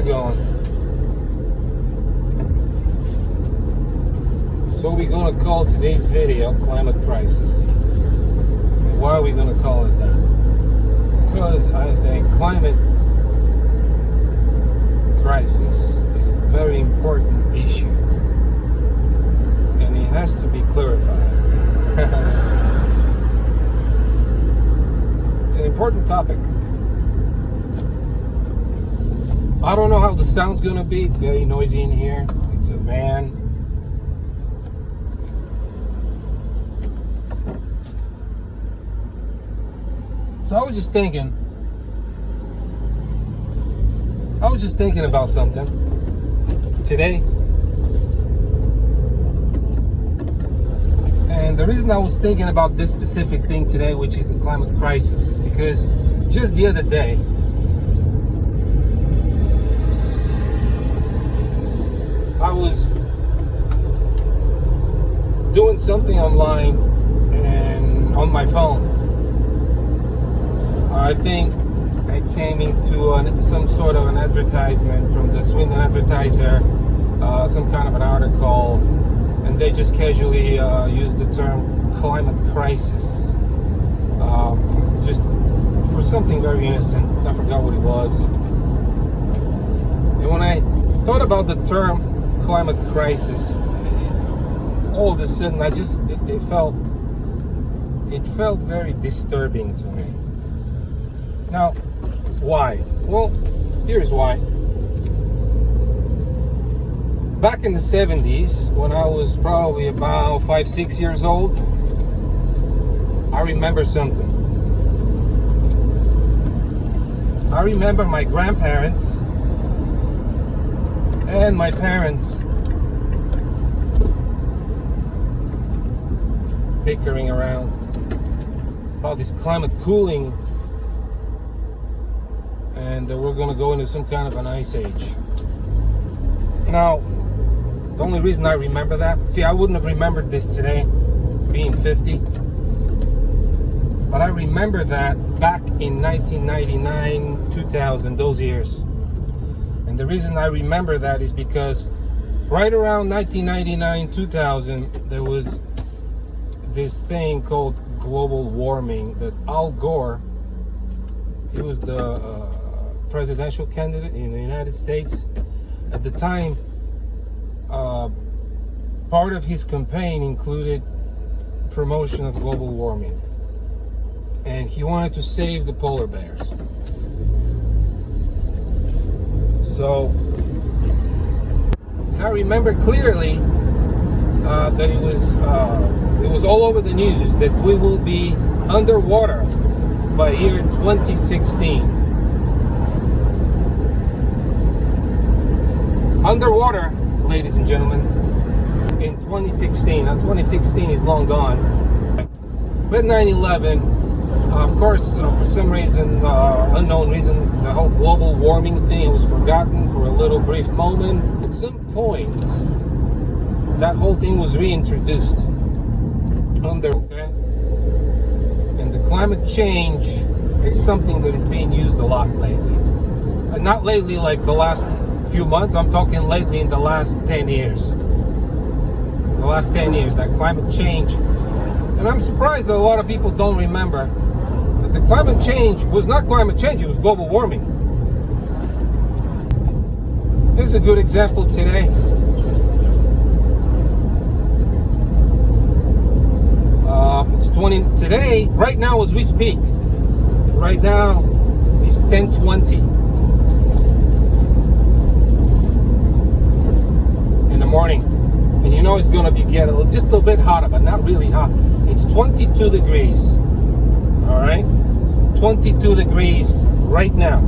it going? So we're going to call today's video Climate Crisis. And why are we going to call it that? Because I think climate crisis is a very important issue. And it has to be clarified. It's an important topic. I don't know how the sound's going to be. It's very noisy in here. It's a van. So I was just thinking about something today. And the reason I was thinking about this specific thing today, which is the climate crisis, is because just the other day, I was doing something online and on my phone. I think I came into some sort of an advertisement from the Swindon Advertiser, some kind of an article, and they just casually used the term climate crisis, just for something very innocent. I forgot what it was. And when I thought about the term climate crisis, all of a sudden it felt very disturbing to me. Now, why? Well, here's why. Back in the 70s, when I was probably about 5-6 years old, I remember something. I remember my grandparents and my parents bickering around about this climate cooling, and we're going to go into some kind of an ice age. Now, the only reason I remember that, see, I wouldn't have remembered this today, being 50, but I remember that back in 1999, 2000, those years. And the reason I remember that is because right around 1999, 2000, there was this thing called global warming that Al Gore, he was the presidential candidate in the United States at the time. Part of his campaign included promotion of global warming, and he wanted to save the polar bears. So I remember clearly that it was all over the news that we will be underwater by year 2016. Underwater, ladies and gentlemen, in 2016. Now 2016 is long gone. But 9/11, of course, for some reason, unknown reason, the whole global warming thing was forgotten for a little brief moment. At some point, that whole thing was reintroduced. And the climate change is something that is being used a lot lately. Not lately like the last few months, I'm talking lately in the last 10 years. The last 10 years, that climate change. And I'm surprised that a lot of people don't remember that the climate change was not climate change, it was global warming. Here's a good example today. It's 20 today, right now as we speak. Right now it's 10:20 in the morning. And you know it's gonna be getting just a little bit hotter, but not really hot. It's 22 degrees. Alright? 22 degrees right now.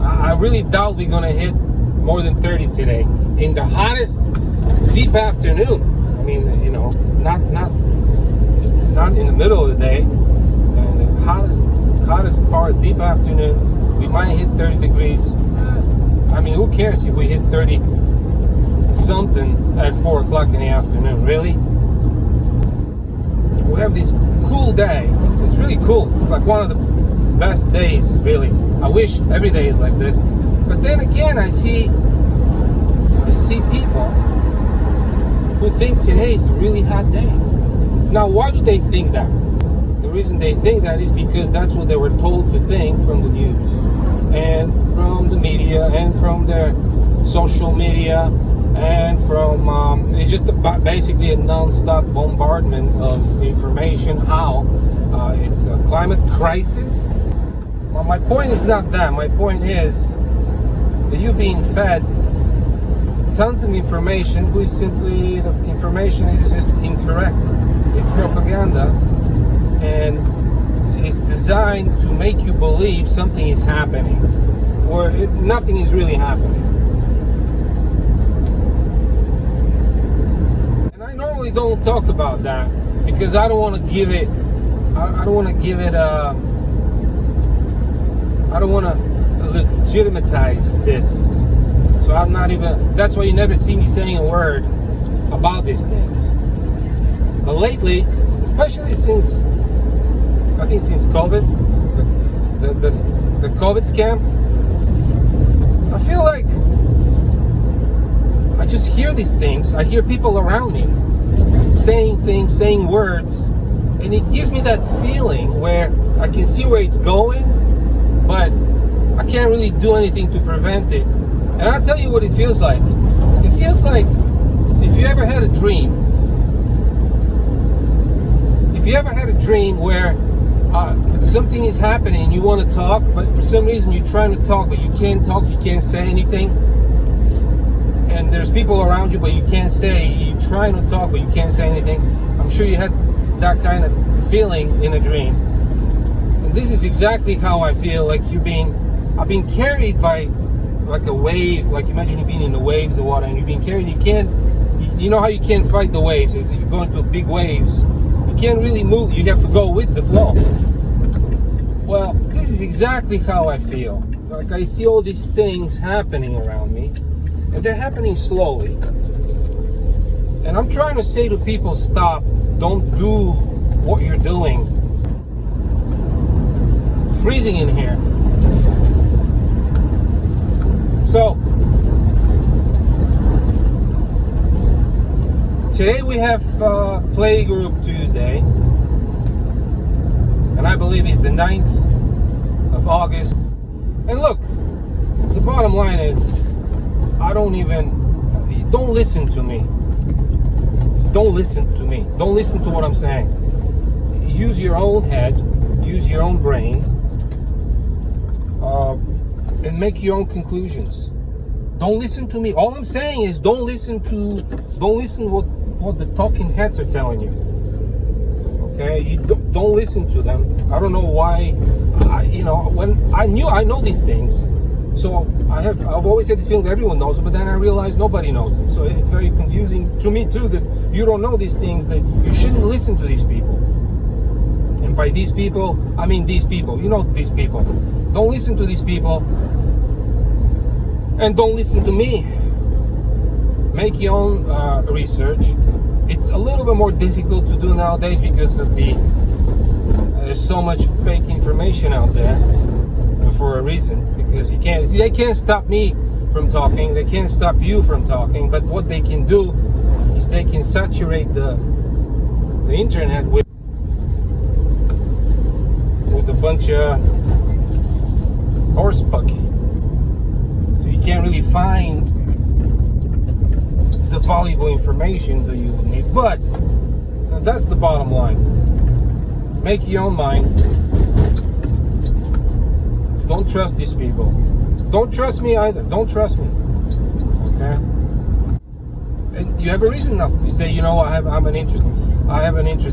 I really doubt we're gonna hit more than 30 today. In the hottest deep afternoon. I mean, you know, not in the middle of the day. And the hottest part, deep afternoon, we might hit 30 degrees. I mean, who cares if we hit 30 something at 4 o'clock in the afternoon? Really? We have this cool day. It's really cool. It's like one of the best days, really. I wish every day is like this. But then again, I see people who think today is a really hot day. Now, why do they think that? The reason they think that is because that's what they were told to think from the news and from the media and from their social media and from it's just basically a non-stop bombardment of information. How it's a climate crisis. Well, my point is not that. My point is that you're being fed tons of information which simply the information is just incorrect. It's propaganda, and it's designed to make you believe something is happening or nothing is really happening. And I normally don't talk about that because I don't want to give it I don't want to legitimize this. So I'm not even, that's why you never see me saying a word about these things. But lately, especially since COVID, the COVID scam, I feel like I just hear these things. I hear people around me saying things, saying words, and it gives me that feeling where I can see where it's going, but I can't really do anything to prevent it. And I'll tell you what it feels like. It feels like if you ever had a dream. If you ever had a dream where something is happening, you want to talk, but for some reason you're trying to talk, but you can't talk, you can't say anything. And there's people around you, but you can't say, you're trying to talk, but you can't say anything. I'm sure you had that kind of feeling in a dream. And this is exactly how I feel, like I've been carried by like a wave. Like imagine you being in the waves of water and you're being carried. You know how you can't fight the waves, is you're going through big waves. You can't really move, you have to go with the flow. Well, this is exactly how I feel. Like I see all these things happening around me, and they're happening slowly. And I'm trying to say to people, stop, don't do what you're doing. Freezing in here. So, today we have Playgroup Tuesday, and I believe it's the 9th of August. And look, the bottom line is, don't listen to me. Don't listen to me. Don't listen to what I'm saying. Use your own head, use your own brain, and make your own conclusions. Don't listen to me. All I'm saying is don't listen what the talking heads are telling you. Okay, you don't listen to them. I don't know why. I know these things, so I've always had this feeling that everyone knows them, but then I realized nobody knows them. So it's very confusing to me too that you don't know these things, that you shouldn't listen to these people. And by these people, I mean these people. You know these people. Don't listen to these people, and don't listen to me. Make your own research. It's a little bit more difficult to do nowadays because of there's so much fake information out there for a reason. Because they can't stop me from talking. They can't stop you from talking. But what they can do is they can saturate the internet with a bunch of horse pucky. So you can't really find the valuable information that you need. But that's the bottom line. Make your own mind. Don't trust these people. Don't trust me either. Don't trust me. Okay? And you have a reason now. You say, I have an interest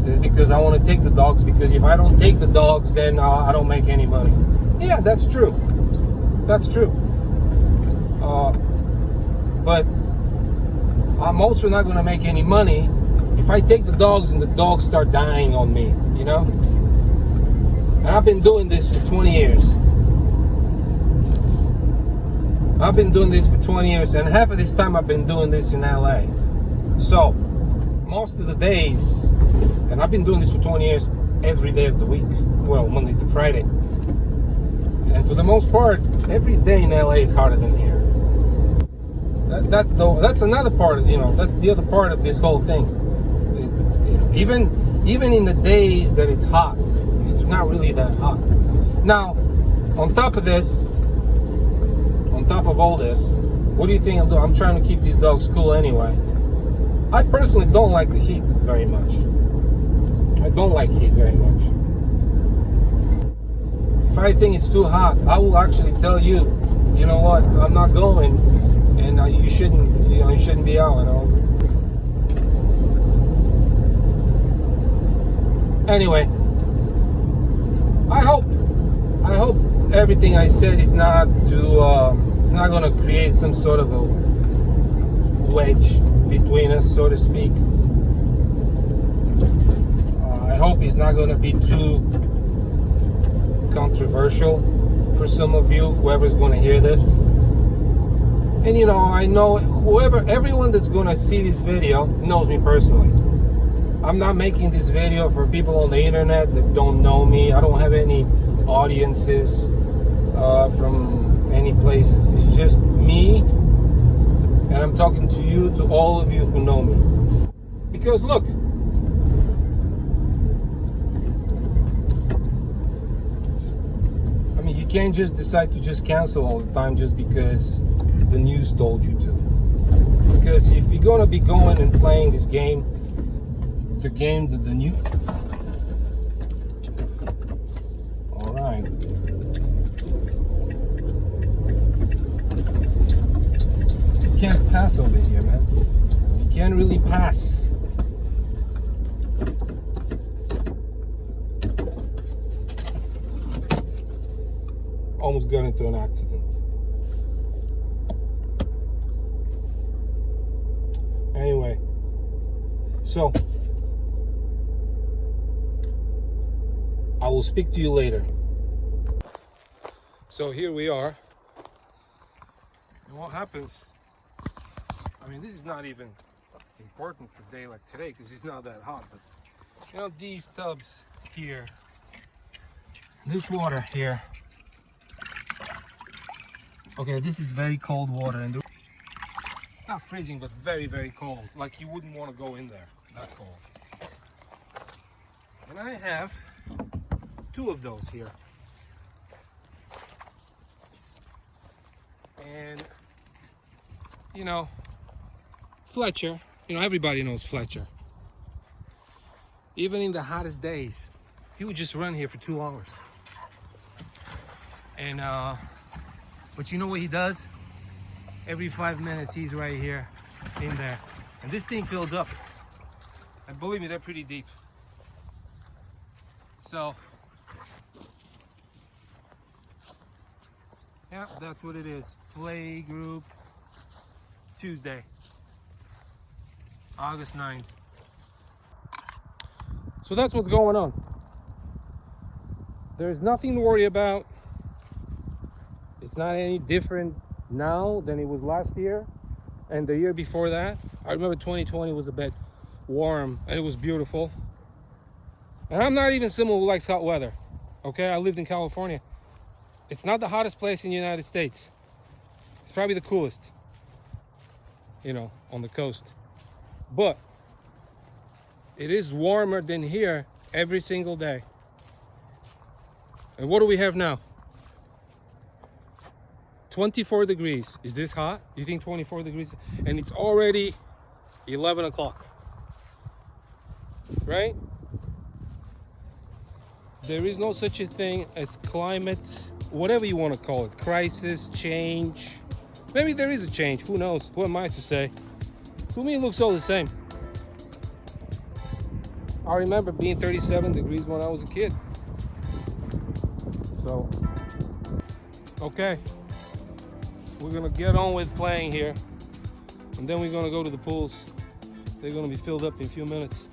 in it because I want to take the dogs, because if I don't take the dogs, then I don't make any money. Yeah, that's true. That's true. But I'm also not going to make any money if I take the dogs and the dogs start dying on me, And I've been doing this for 20 years. I've been doing this for 20 years, and half of this time I've been doing this in LA. So, most of the days, and I've been doing this for 20 years, every day of the week. Well, Monday to Friday. And for the most part, every day in LA is hotter than here. That's another part of, that's the other part of this whole thing. Is even in the days that it's hot, it's not really that hot. Now, on top of all this, what do you think I'm doing? I'm trying to keep these dogs cool anyway. I personally don't like the heat very much. I don't like heat very much. If I think it's too hot, I will actually tell you, you know what, I'm not going, and you shouldn't be out, Anyway, I hope everything I said is not it's not going to create some sort of a wedge between us, so to speak. I hope it's not going to be too controversial for some of you, whoever's going to hear this. And I know everyone that's going to see this video knows me personally. I'm not making this video for people on the internet that don't know me. I don't have any audiences from any places. It's just me, and I'm talking to you, to all of you who know me. Because look, I mean, you can't just decide to just cancel all the time just because the news told you to. Because if you're gonna be going and playing this game, the new. All right. You can't pass over here, man. You can't really pass. Almost got into an accident. Anyway, so I will speak to you later. So here we are. And what happens, I mean, this is not even important for a day like today because it's not that hot, but these tubs here, this water here, okay, this is very cold water, and not freezing, but very, very cold. Like you wouldn't want to go in there, that cold. And I have 2 of those here. And, Fletcher, everybody knows Fletcher. Even in the hottest days, he would just run here for 2 hours. And, but you know what he does? Every 5 minutes, he's right here, in there. And this thing fills up. And believe me, they're pretty deep. So, yeah, that's what it is. Playgroup Tuesday, August 9th. So that's what's going on. There's nothing to worry about. It's not any different now than it was last year and the year before that. I remember 2020 was a bit warm and it was beautiful. And I'm not even someone who likes hot weather. Okay, I lived in California. It's not the hottest place in the United States. It's probably the coolest, on the coast. But it is warmer than here every single day. And what do we have now? 24 degrees. Is this hot? You think 24 degrees? And it's already 11 o'clock. Right? There is no such a thing as climate, whatever you want to call it, crisis, change. Maybe there is a change. Who knows? Who am I to say? To me, it looks all the same. I remember being 37 degrees when I was a kid. So, okay. We're gonna get on with playing here, and then we're gonna go to the pools. They're gonna be filled up in a few minutes.